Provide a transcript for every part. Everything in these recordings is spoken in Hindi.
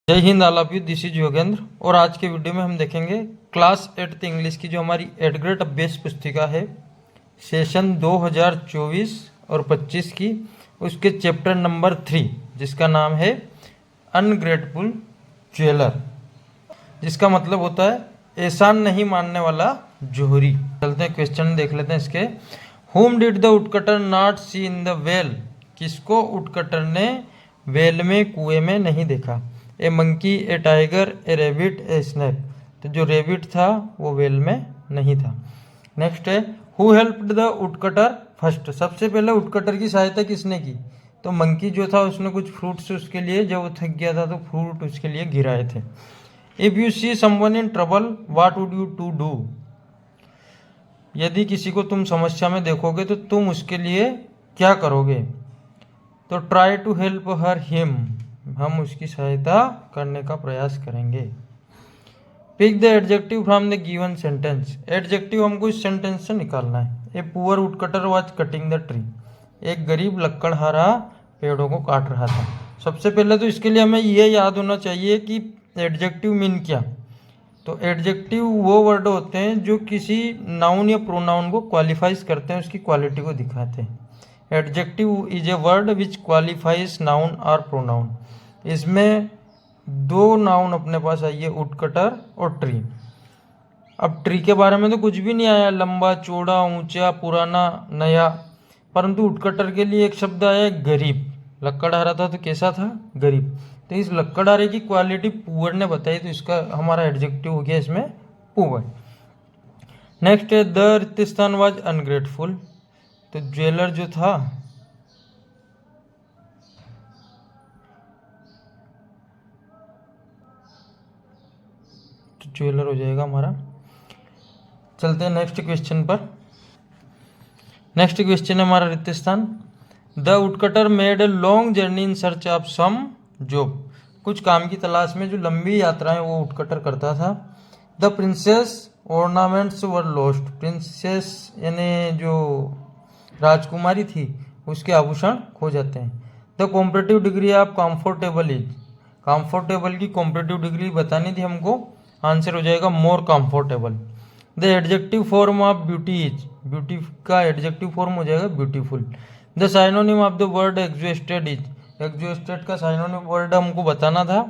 जय Hind all of you, this is Yogendra. और आज के वीडियो में हम देखेंगे क्लास 8th इंग्लिश की जो हमारी 8th ग्रेड अभ्यास पुस्तिका है सेशन 2024 और 25 की, उसके चैप्टर नंबर 3 जिसका नाम है अनग्रेटफुल ज्वेलर, जिसका मतलब होता है एहसान नहीं मानने वाला जोहरी। चलते हैं क्वेश्चन देख लेते हैं इसके। Whom did the woodcutter not see in the well, किसको वुडकटर ने वेल में कुएं में नहीं देखा। A monkey, a tiger, a rabbit, a snake. तो जो रेबिट था वो वेल में नहीं था। नेक्स्ट है who helped the woodcutter first, सबसे पहले वुडकटर की सहायता किसने की। तो मंकी जो था उसने कुछ फ्रूट्स उसके लिए, जब वो थक गया था तो फ्रूट उसके लिए गिराए थे। If you see someone in trouble what would you to do, यदि किसी को तुम समस्या में देखोगे तो तुम उसके लिए क्या करोगे। तो try to help her him, हम उसकी सहायता करने का प्रयास करेंगे। Pick the adjective from the given sentence, adjective हमको इस सेंटेंस से निकालना है। A poor woodcutter was cutting the tree, एक गरीब लकड़हारा पेड़ों को काट रहा था। सबसे पहले तो इसके लिए हमें ये याद होना चाहिए कि एडजेक्टिव मीन क्या। तो एडजेक्टिव वो वर्ड होते हैं जो किसी नाउन या प्रोनाउन को क्वालिफाइज करते हैं, उसकी क्वालिटी को दिखाते हैं। Adjective is a word which qualifies noun और प्रोनाउन। इसमें दो नाउन अपने पास आइए, वुडकटर और ट्री। अब ट्री के बारे में तो कुछ भी नहीं आया, लंबा चौड़ा ऊंचा पुराना नया, परंतु वुडकटर के लिए एक शब्द आया गरीब। लकड़हारा था तो कैसा था, गरीब। तो इस लकड़हारे की क्वालिटी पुअर ने बताई, तो इसका हमारा एडजेक्टिव हो गया इसमें पुअर। नेक्स्ट है द रितिस्तान वाज अनग्रेटफुल, तो ज्वेलर जो था तो ज्वेलर हो जाएगा हमारा। चलते हैं नेक्स्ट क्वेश्चन पर। नेक्स्ट क्वेश्चन है हमारा रितिस्तान। The woodcutter made a long journey in search of some job, कुछ काम की तलाश में जो लंबी यात्राएं वो वुडकटर करता था। The princess ornaments were lost, princess यानी जो राजकुमारी थी उसके आभूषण खो जाते हैं। The comparative degree of comfortable is, comfortable की कॉम्परेटिव डिग्री बतानी थी हमको, आंसर हो जाएगा more comfortable. The adjective form of beauty is, beauty का एडजेक्टिव फॉर्म हो जाएगा beautiful. The synonym of the word exhausted is, exhausted का साइनोनिम वर्ड हमको बताना था,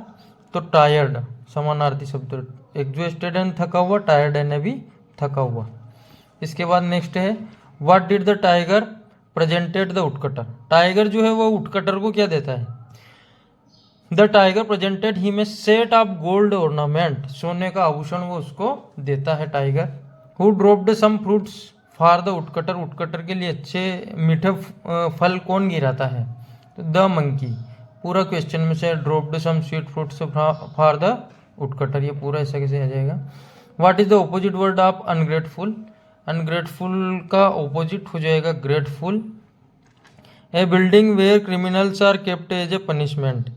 तो टायर्ड समानार्थी शब्द। एग्जॉस्टेड एंड थका हुआ, टायर्ड एंड भी थका हुआ। इसके बाद नेक्स्ट है what did the tiger presented the woodcutter, tiger जो है वो वुडकटर को क्या देता है। The tiger presented him a set of gold ornament, सोने का आभूषण वो उसको देता है tiger. Who dropped some fruits for the woodcutter, woodcutter के लिए अच्छे मीठे फल कौन गिराता है, तो द मंकी। पूरा क्वेश्चन में से dropped some sweet fruits for the woodcutter, ये पूरा ऐसा कैसे आ जाएगा। What is the opposite word of ungrateful, ungrateful का ऑपोजिट हो जाएगा grateful. A building where criminals are kept as a punishment,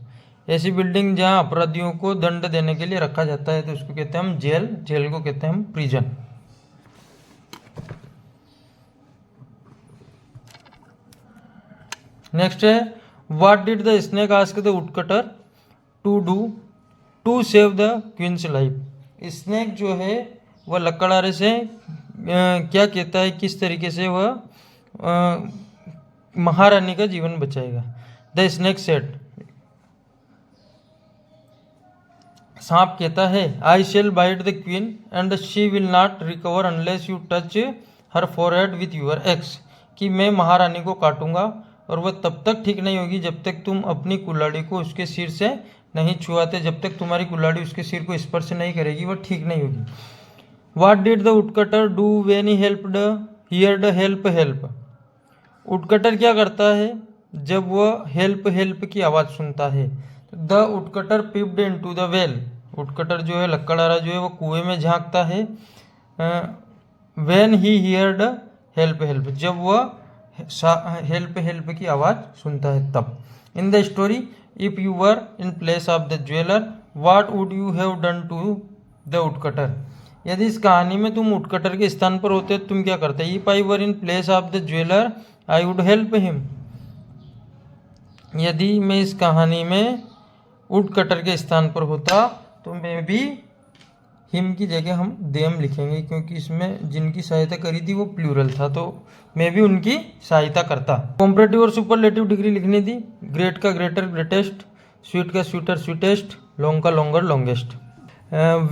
ऐसी बिल्डिंग जहां अपराधियों को दंड देने के लिए रखा जाता है तो उसको कहते हैं हम जेल, जेल को कहते हैं हम प्रिजन। नेक्स्ट है what did the snake ask the woodcutter to do to save the queen's life, snake जो है वह लकड़हारे से क्या कहता है, किस तरीके से वह महारानी का जीवन बचाएगा। द स्नेक सेड, सांप कहता है I shall bite the queen and she will not recover unless you touch her forehead with your axe, कि मैं महारानी को काटूंगा और वह तब तक ठीक नहीं होगी जब तक तुम अपनी कुल्हाड़ी को उसके सिर से नहीं छुआते, जब तक तुम्हारी कुल्हाड़ी उसके सिर को स्पर्श नहीं करेगी वह ठीक नहीं होगी। What did the woodcutter do when he helped heard help help, woodcutter क्या करता है जब वह हेल्प हेल्प की आवाज़ सुनता है। The woodcutter peeped into the well, woodcutter जो है लकड़हारा जो है वो कुएं में झांकता है। When he heard help help, जब वह हेल्प हेल्प की आवाज़ सुनता है तब। In the story if you were in place of the jeweller what would you have done to the woodcutter, यदि इस कहानी में तुम वुडकटर के स्थान पर होते तो तुम क्या करते। If I were in place of the jeweller I would help him, यदि मैं इस कहानी में वुड कटर के स्थान पर होता तो मे बी हिम की जगह हम देम लिखेंगे, क्योंकि इसमें जिनकी सहायता करी थी वो प्लूरल था, तो मे बी उनकी सहायता करता। कॉम्परेटिव और सुपरलेटिव डिग्री लिखनी थी। ग्रेट का ग्रेटर ग्रेटेस्ट, स्वीट का स्वीटर स्वीटेस्ट, लॉन्ग का longer longest.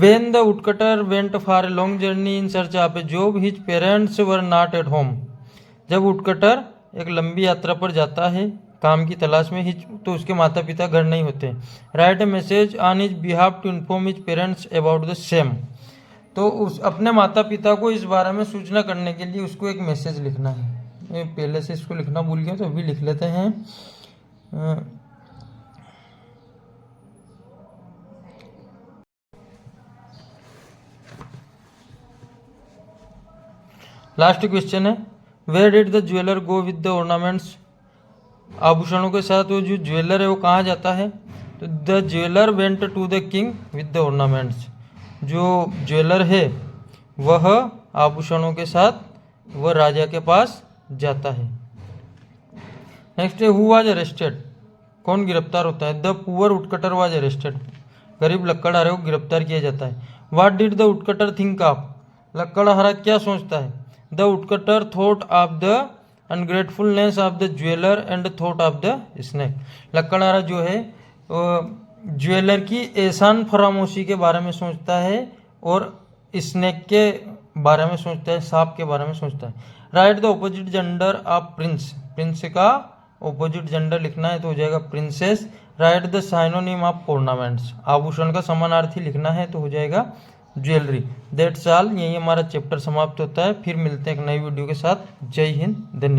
When the woodcutter went for a long journey in search of A job his parents were not at home. जब वुडकटर एक लंबी यात्रा पर जाता है काम की तलाश में, हिज तो उसके माता पिता घर नहीं होते। Write a message on his behalf to inform his parents about the same. तो उस अपने माता पिता को इस बारे में सूचना करने के लिए उसको एक मैसेज लिखना है। मैं पहले से इसको लिखना भूल गया तो अभी लिख लेते हैं। लास्ट क्वेश्चन है, where did the jeweller go with the ornaments. आभूषणों के साथ वो जो ज्वेलर है वो कहाँ जाता है, तो the jeweller went to the king with the ornaments. जो ज्वेलर है वह आभूषणों के साथ वह राजा के पास जाता है। नेक्स्ट है, हु वाज अरेस्टेड, कौन गिरफ्तार होता है। The poor woodcutter was arrested, गरीब लकड़हारे को गिरफ्तार किया जाता है। What did the woodcutter think of, लकड़हारा क्या सोचता है। The woodcutter thought of the ungratefulness of the jeweller and thought of the snake. लकड़हारा जो है ज्वेलर की एहसान फरामोशी के बारे में सोचता है और स्नेक के बारे में सोचता है, सांप के बारे में सोचता है। Right the opposite gender of Prince, Prince का ऑपोजिट जेंडर लिखना है तो हो जाएगा princess. Right the synonym of ornaments, आभूषण का समानार्थी लिखना है तो हो जाएगा ज्वेलरी। दैट्स ऑल, यही हमारा चैप्टर समाप्त होता है। फिर मिलते हैं एक नई वीडियो के साथ। जय हिंद, धन्यवाद।